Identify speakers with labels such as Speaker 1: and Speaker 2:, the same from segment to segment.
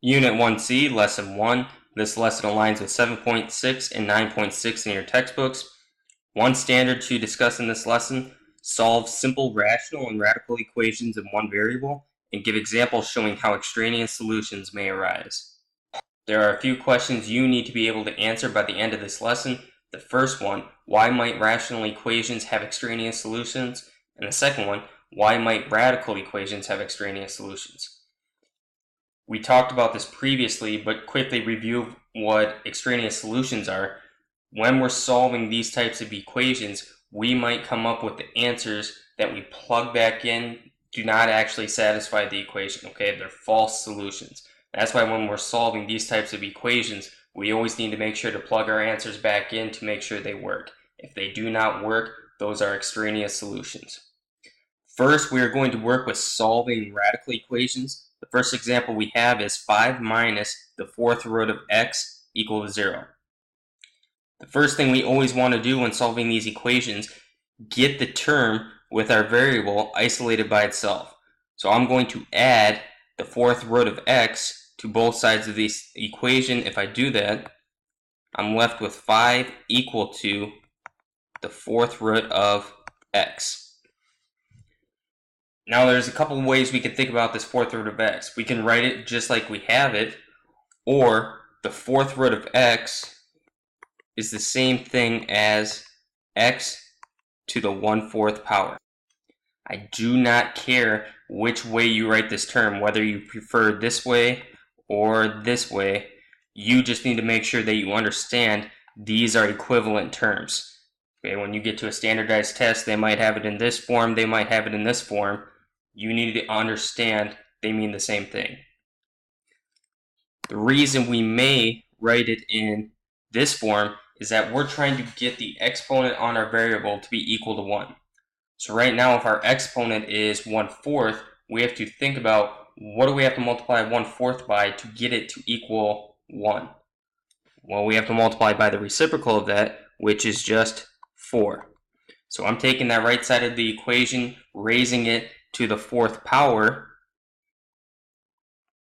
Speaker 1: Unit 1C, Lesson 1. This lesson aligns with 7.6 and 9.6 in your textbooks. One standard to discuss in this lesson: solve simple rational and radical equations in one variable, and give examples showing how extraneous solutions may arise. There are a few questions you need to be able to answer by the end of this lesson. The first one, why might rational equations have extraneous solutions? And the second one, why might radical equations have extraneous solutions? We talked about this previously, but quickly review what extraneous solutions are. When we're solving these types of equations, we might come up with the answers that we plug back in do not actually satisfy the equation, okay? They're false solutions. That's why when we're solving these types of equations, we always need to make sure to plug our answers back in to make sure they work. If they do not work, those are extraneous solutions. First, we are going to work with solving radical equations. The first example we have is 5 minus the fourth root of x equal to 0. The first thing we always want to do when solving these equations, get the term with our variable isolated by itself. So I'm going to add the fourth root of x to both sides of this equation. If I do that, I'm left with 5 equal to the fourth root of x. Now there's a couple of ways we can think about this fourth root of x. We can write it just like we have it, or the fourth root of x is the same thing as x to the 1/4 power. I do not care which way you write this term, whether you prefer this way or this way. You just need to make sure that you understand these are equivalent terms. Okay, when you get to a standardized test, they might have it in this form, they might have it in this form. You need to understand they mean the same thing. The reason we may write it in this form is that we're trying to get the exponent on our variable to be equal to 1. So right now, if our exponent is 1/4, we have to think about what do we have to multiply 1/4 by to get it to equal 1? Well, we have to multiply by the reciprocal of that, which is just 4. So I'm taking that right side of the equation, raising it to the 4th power.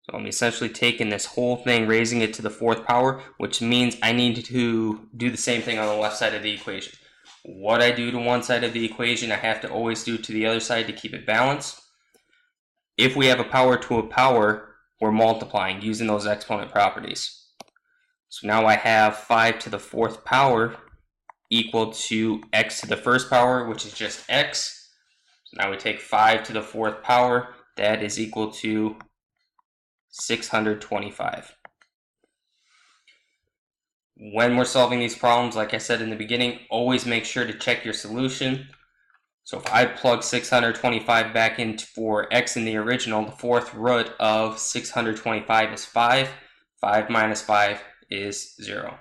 Speaker 1: So I'm essentially taking this whole thing, raising it to the 4th power, which means I need to do the same thing on the left side of the equation. What I do to one side of the equation, I have to always do to the other side to keep it balanced. If we have a power to a power, we're multiplying using those exponent properties. So now I have 5 to the 4th power equal to x to the 1st power, which is just x. So now we take 5 to the 4th power, that is equal to 625. When we're solving these problems, like I said in the beginning, always make sure to check your solution. So if I plug 625 back in for x in the original, the fourth root of 625 is 5. 5 minus 5 is 0.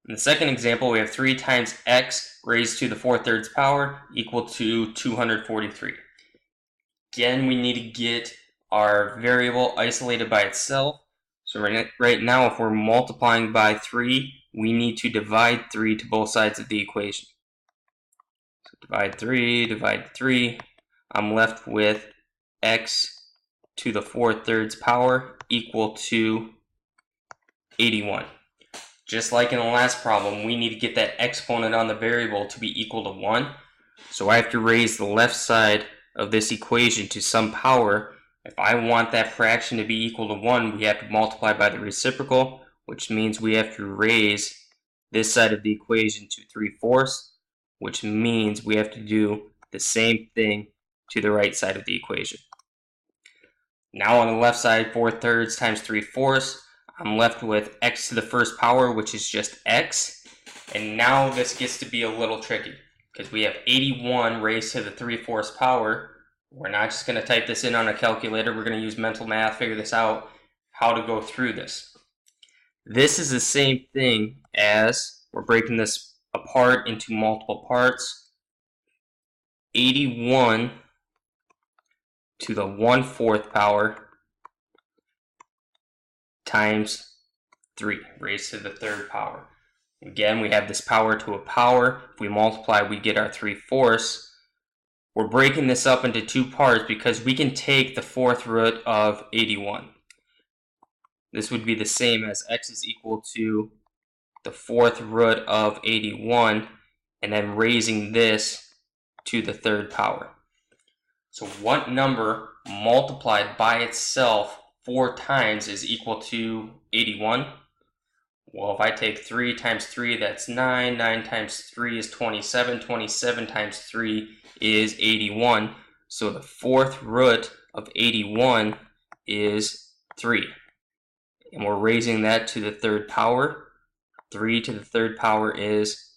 Speaker 1: In the second example, we have 3 times x raised to the 4/3 power equal to 243. Again, we need to get our variable isolated by itself. So right now, if we're multiplying by 3, we need to divide 3 to both sides of the equation. So divide 3, I'm left with x to the 4/3 power equal to 81. Just like in the last problem, we need to get that exponent on the variable to be equal to 1. So I have to raise the left side of this equation to some power. If I want that fraction to be equal to 1, we have to multiply by the reciprocal, which means we have to raise this side of the equation to 3/4, which means we have to do the same thing to the right side of the equation. Now on the left side, 4/3 times 3/4, I'm left with x to the 1st power, which is just x. And now this gets to be a little tricky because we have 81 raised to the 3/4 power. We're not just going to type this in on a calculator. We're going to use mental math, figure this out, how to go through this. This is the same thing as we're breaking this apart into multiple parts. 81 to the 1/4 power times 3 raised to the 3rd power. Again, we have this power to a power. If we multiply, we get our 3/4. We're breaking this up into two parts because we can take the fourth root of 81. this would be the same as x is equal to the fourth root of 81, and then raising this to the third power. So what number multiplied by itself 4 times is equal to 81? Well, if I take 3 times 3, that's 9. 9 times 3 is 27. 27 times 3 is 81. So the fourth root of 81 is 3. And we're raising that to the third power. 3 to the third power is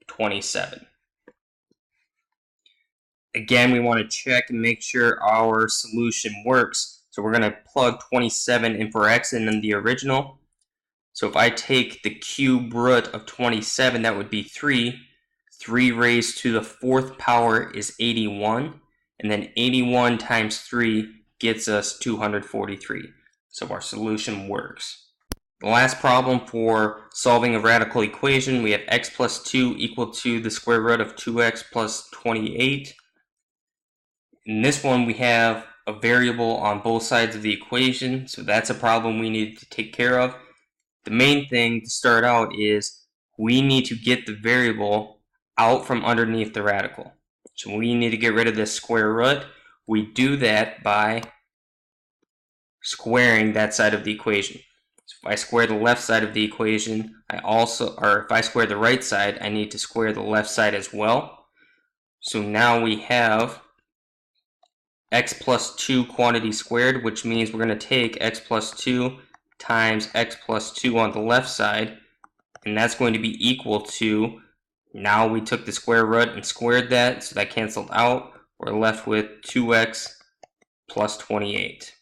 Speaker 1: 27. Again, we want to check and make sure our solution works. So we're going to plug 27 in for x and then the original. So if I take the cube root of 27, that would be 3. 3 raised to the fourth power is 81. And then 81 times 3 gets us 243. So our solution works. The last problem for solving a radical equation, we have x plus 2 equal to the square root of 2x plus 28. In this one, we have a variable on both sides of the equation, so that's a problem we need to take care of. The main thing to start out is we need to get the variable out from underneath the radical. So we need to get rid of this square root. We do that by squaring that side of the equation. So if I square the left side of the equation, if I square the right side, I need to square the left side as well. So now we have x plus 2 quantity squared, which means we're going to take x plus 2 times x plus 2 on the left side, and that's going to be equal to, now we took the square root and squared that, so that canceled out. We're left with 2x plus 28.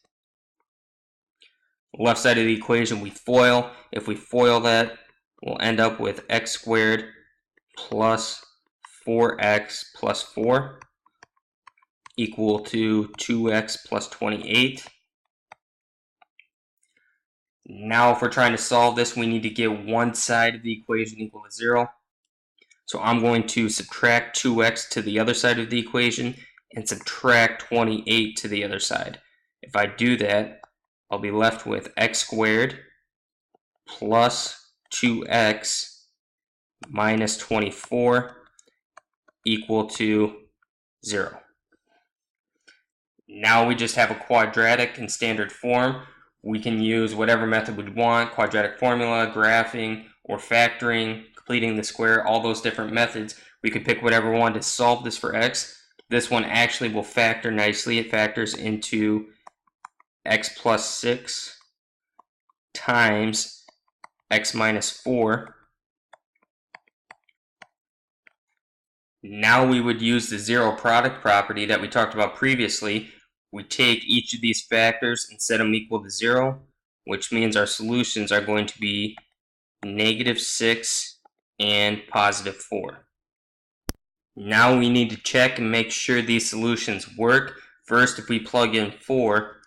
Speaker 1: Left side of the equation we FOIL. If we FOIL that, we'll end up with x squared plus 4x plus 4 equal to 2x plus 28. Now if we're trying to solve this, we need to get one side of the equation equal to 0. So I'm going to subtract 2x to the other side of the equation and subtract 28 to the other side. If I do that, I'll be left with x squared plus 2x minus 24 equal to 0. Now we just have a quadratic in standard form. We can use whatever method we want, quadratic formula, graphing, or factoring, completing the square, all those different methods. We could pick whatever one to solve this for x. This one actually will factor nicely. It factors into x plus 6 times x minus 4. Now we would use the zero product property that we talked about previously. We take each of these factors and set them equal to 0, which means our solutions are going to be -6 and +4. Now we need to check and make sure these solutions work. First, if we plug in 4,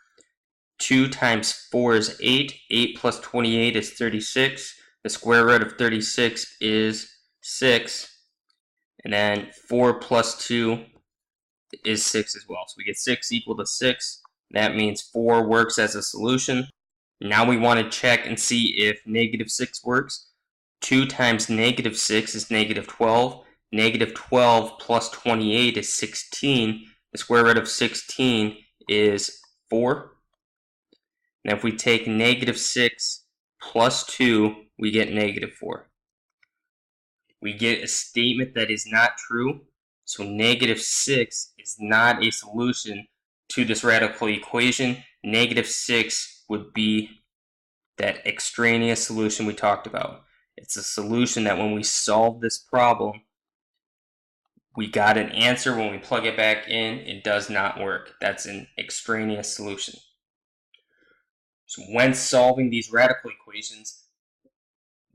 Speaker 1: 2 times 4 is 8. 8 plus 28 is 36. The square root of 36 is 6. And then 4 plus 2 is 6 as well. So we get 6 equal to 6. That means 4 works as a solution. Now we want to check and see if -6 works. 2 times -6 is -12. -12 plus 28 is 16. The square root of 16 is 4. Now if we take -6 plus 2, we get -4. We get a statement that is not true. So -6 is not a solution to this radical equation. -6 would be that extraneous solution we talked about. It's a solution that when we solve this problem, we got an answer. When we plug it back in, it does not work. That's an extraneous solution. So when solving these radical equations,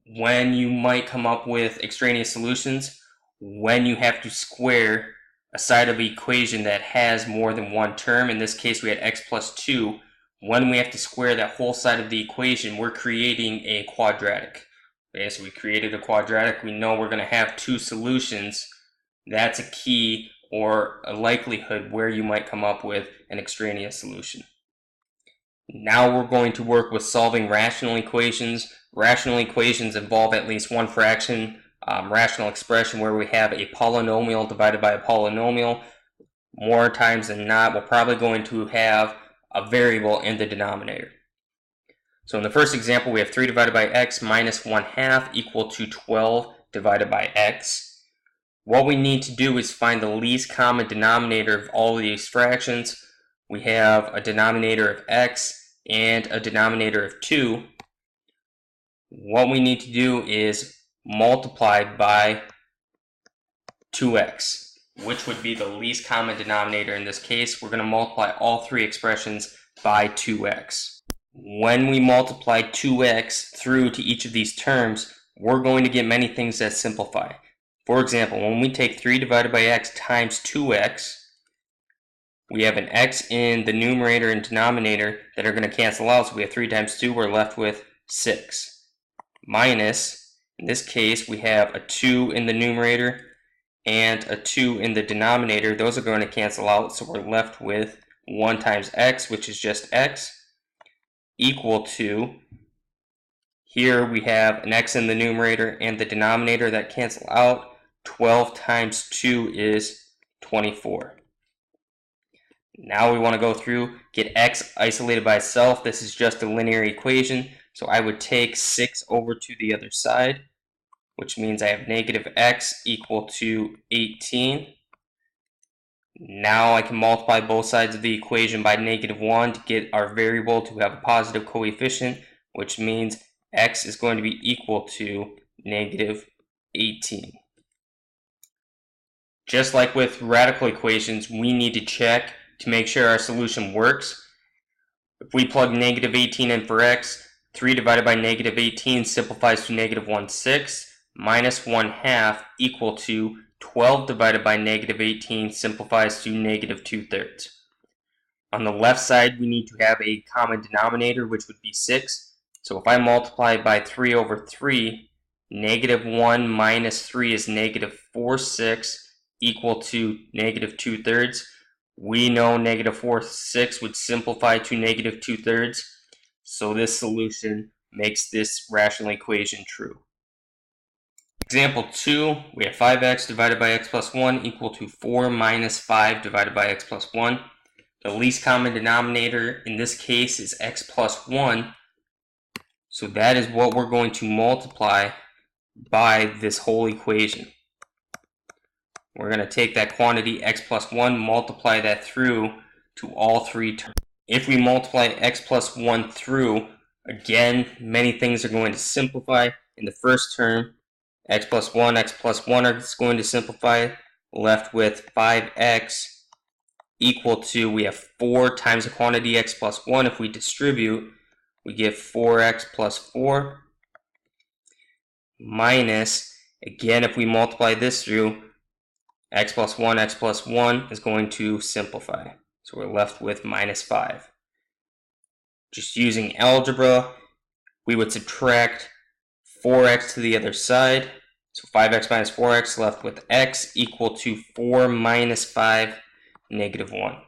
Speaker 1: when you might come up with extraneous solutions, when you have to square a side of the equation that has more than one term. In this case, we had x plus 2. When we have to square that whole side of the equation, we're creating a quadratic. Okay, so we created a quadratic. We know we're going to have two solutions. That's a key or a likelihood where you might come up with an extraneous solution. Now we're going to work with solving rational equations. Rational equations involve at least one fraction, rational expression where we have a polynomial divided by a polynomial. More times than not, we're probably going to have a variable in the denominator. So in the first example, we have 3 divided by x minus 1/2 equal to 12 divided by x. What we need to do is find the least common denominator of all of these fractions. We have a denominator of x and a denominator of 2. What we need to do is multiply by 2x, which would be the least common denominator in this case. We're going to multiply all three expressions by 2x. When we multiply 2x through to each of these terms, we're going to get many things that simplify. For example, when we take 3 divided by x times 2x, we have an x in the numerator and denominator that are going to cancel out, so we have 3 times 2, we're left with 6. Minus, in this case, we have a 2 in the numerator and a 2 in the denominator. Those are going to cancel out, so we're left with 1 times x, which is just x, equal to, here we have an x in the numerator and the denominator that cancel out. 12 times 2 is 24. Now we want to go through, get x isolated by itself. This is just a linear equation, so I would take 6 over to the other side, which means I have negative x equal to 18. Now I can multiply both sides of the equation by -1 to get our variable to have a positive coefficient, which means x is going to be equal to -18. Just like with radical equations, we need to check to make sure our solution works. If we plug -18 in for x, 3 divided by -18 simplifies to -1/6, minus 1/2 equal to 12 divided by -18 simplifies to -2/3. On the left side, we need to have a common denominator, which would be 6. So if I multiply by 3 over 3, -1 minus 3 is -4/6 equal to -2/3. We know -4/6 would simplify to -2/3. So this solution makes this rational equation true. Example 2, we have 5x divided by x plus 1 equal to 4 minus 5 divided by x plus 1. The least common denominator in this case is x plus 1. So that is what we're going to multiply by this whole equation. We're going to take that quantity x plus 1, multiply that through to all three terms. If we multiply x plus 1 through, again, many things are going to simplify. In the first term, x plus 1 are going to simplify, left with 5x equal to, we have 4 times the quantity x plus 1. If we distribute, we get 4x plus 4 minus, again, if we multiply this through, x plus 1 is going to simplify. So we're left with -5. Just using algebra, we would subtract 4x to the other side. So 5x minus 4x left with x equal to 4 minus 5, -1.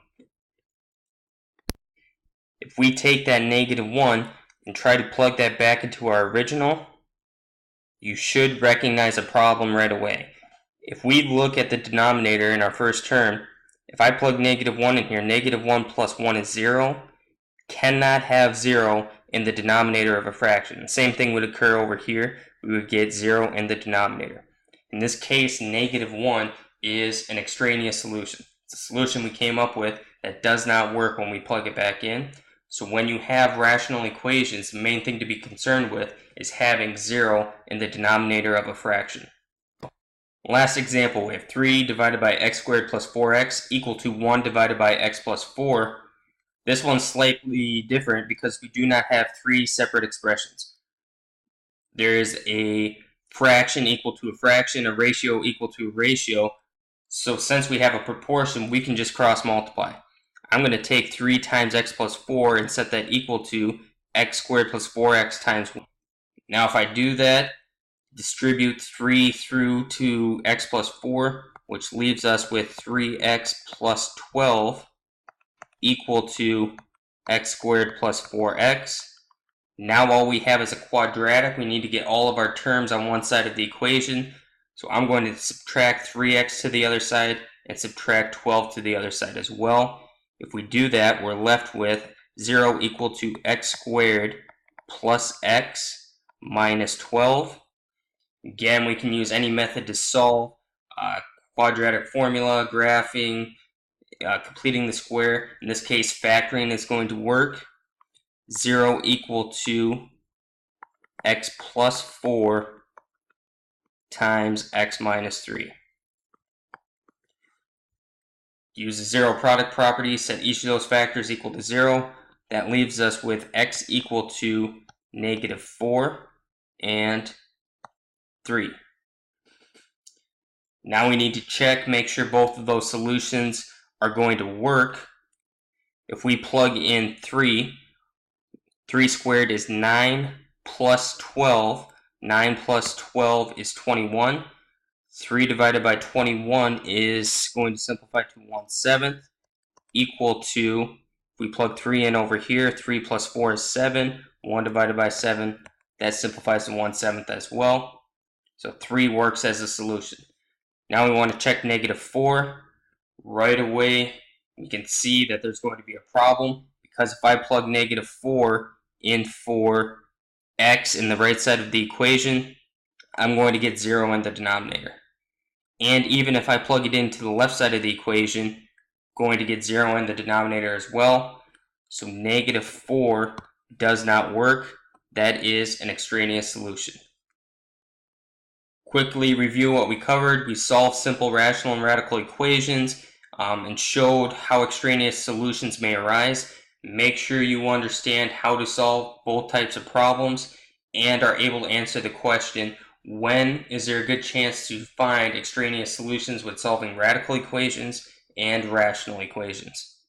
Speaker 1: If we take that -1 and try to plug that back into our original, you should recognize a problem right away. If we look at the denominator in our first term, if I plug -1 in here, -1 plus 1 is 0. Cannot have 0 in the denominator of a fraction. The same thing would occur over here. We would get 0 in the denominator. In this case, -1 is an extraneous solution. It's a solution we came up with that does not work when we plug it back in. So when you have rational equations, the main thing to be concerned with is having 0 in the denominator of a fraction. Last example, we have 3 divided by x squared plus 4x equal to 1 divided by x plus 4. This one's slightly different because we do not have 3 separate expressions. There is a fraction equal to a fraction, a ratio equal to a ratio. So since we have a proportion, we can just cross multiply. I'm going to take 3 times x plus 4 and set that equal to x squared plus 4x times 1. Now if I do that, distribute 3 through to x plus 4, which leaves us with 3x plus 12 equal to x squared plus 4x. Now all we have is a quadratic. We need to get all of our terms on one side of the equation. So I'm going to subtract 3x to the other side and subtract 12 to the other side as well. If we do that, we're left with 0 equal to x squared plus x minus 12. Again, we can use any method to solve. Quadratic formula, graphing, completing the square. In this case, factoring is going to work. 0 equal to x plus 4 times x minus 3. Use the zero product property, set each of those factors equal to 0. That leaves us with x equal to negative 4 and 3. Now we need to check, make sure both of those solutions are going to work. If we plug in 3 squared is 9 plus 12. 9 plus 12 is 21. 3 divided by 21 is going to simplify to 1/7, equal to, if we plug 3 in over here, 3 plus 4 is 7. 1 divided by 7, that simplifies to 1/7 as well. So 3 works as a solution. Now we want to check negative 4. Right away, we can see that there's going to be a problem, because if I plug negative 4 in for x in the right side of the equation, I'm going to get 0 in the denominator. And even if I plug it into the left side of the equation, I'm going to get 0 in the denominator as well. So negative 4 does not work. That is an extraneous solution. Quickly review what we covered. We solved simple rational and radical equations and showed how extraneous solutions may arise. Make sure you understand how to solve both types of problems and are able to answer the question, when is there a good chance to find extraneous solutions when solving radical equations and rational equations?